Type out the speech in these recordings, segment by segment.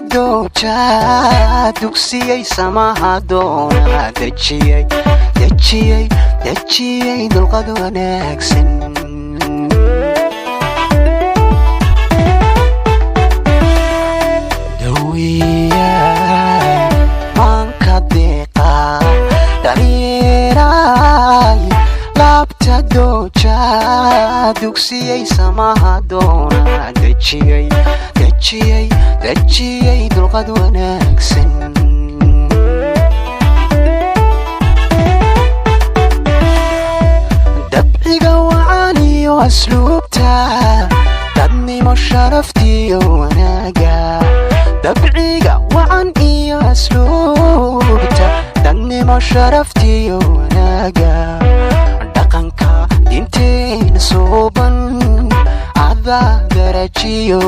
doja dugsiyay samaha doona dejiyay dulqad wanaagsan dawiyay manka deeqa dhaliiray laabta doja dugsiyay samaha doona dejiyay dulqad wanaagsan dabciga wacan iyo asluubta dadnimo sharaftiyo wanaaga dabciga wacan iyo asluubta dadnimo sharaftiyo wanaaga dhaqanka diinteena suuban ada darajiyo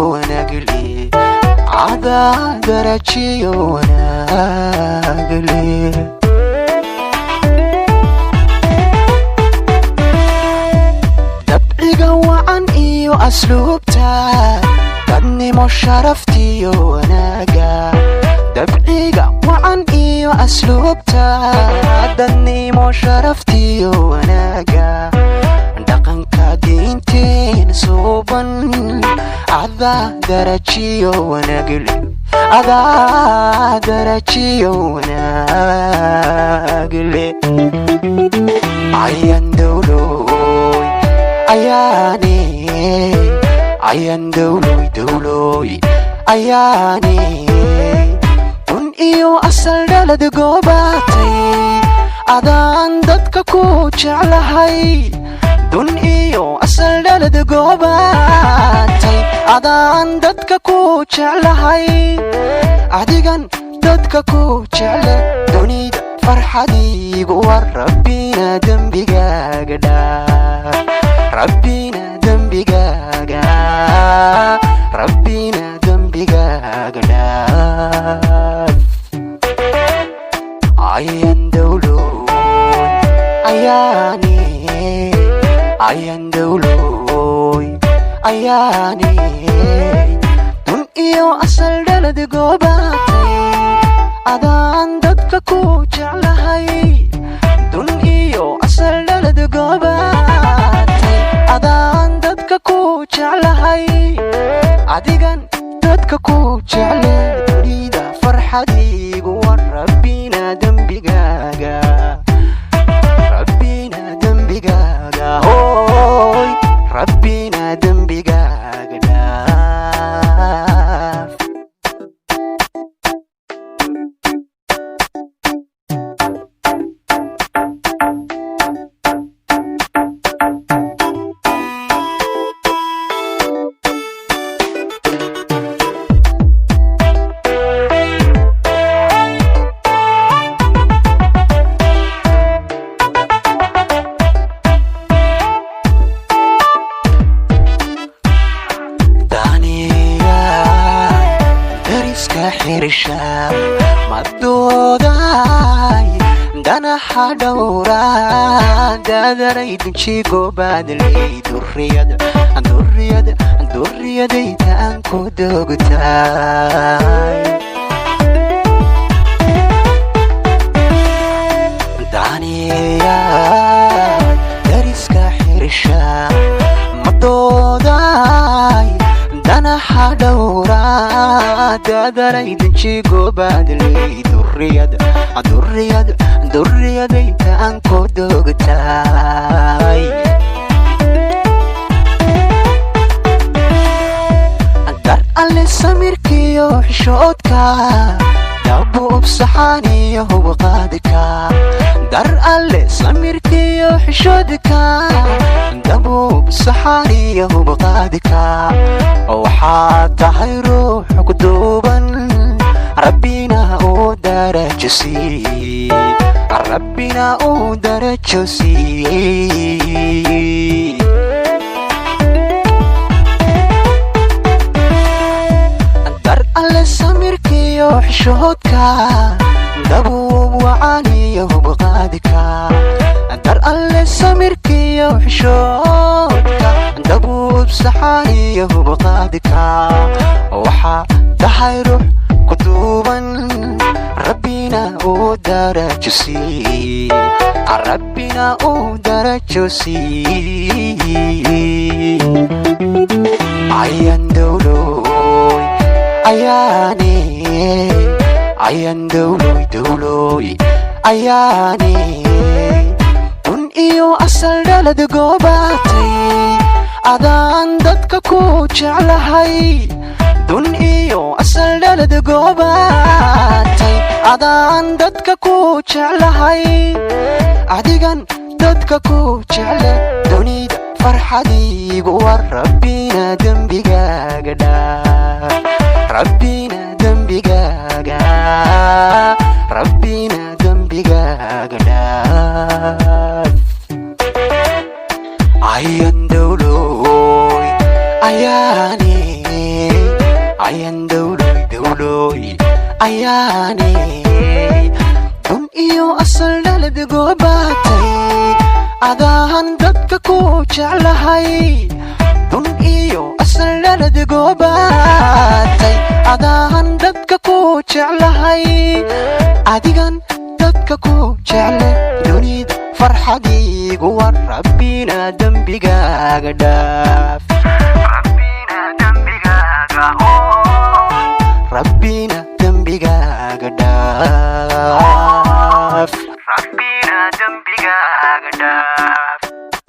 wanaagle dabciga wacan iyo asluubta dadnimo sharaftiyo wanaaga dabciga wacan iyo asluubta dadnimo sharaftiyo wanaaga dhaqanka diinteena suuban ada darajiyo wanaagle ayan dawloy ayaane dun iyo asal dhalad goobatay adaan dadka ku jeclahay dun iyo asal dhalad goobatay adaan dadka ku jeclahay adigan dadka ku jecle dunida farxadiigu war rabbina dembigaaga dhaaf rabbina dembigaaga dhaaf ayan dawloy ayaane dun iyo asal dhalad goobatay adaan dadka ku jeclahay dun iyo asal dhalad goobatay adaan dadka ku jeclahay adigan dadka ku jecle dunida farxadiigu war rabbina dembigaaga hooy rabbina dembigaaga dhaaf madooday danaha dhowra dadaray dunjigo baadley durriyadayda aan ku dogtay daniya dariska xirsha madooday danaha dhowra dadaray dunjigo baadley durriyadayda aan ku dogtay dar alle samirkiyo xishoodka dabuub saxaaniyo hubqaadka dar alle samirkiyo xishoodka dabuub saxaaniyo hubqaadka waxaa tahay ruux ku duuban rabbina uu darajo siiyey dar alle samirkiyo xishoodka dabuub wacaniyo hubqaadka dar alle samirkiyo xishoodka dabuub saxaaniyo hubqaadka waxaa tahay ruux sii rabbina darajo sii ayaan dawlooy ayaane ayaan dawlooy ayaane dun iyo asal dhalad goobaatay adaan dadka ku jeclahay dun iyo asal dhalad goobaatay adaan dadka ku jeclahay adigan dadka ku jecle dunida farxadiigu war rabbina dembigaaga dhaaf rabbina dembigaaga rabbina dembigaaga dhaaf ayaan dawlooy ayaane ayaan dawlooy ayaane dun iyo asal dhalad goobaatay adaan dadka ku jeclahay dun iyo asal dhalad goobaatay adaan dadka ku jeclahay adigan dadka ku jecle dunida farxadiigu war rabbina dembigaaga dhaaf rabbina dembigaaga rabbi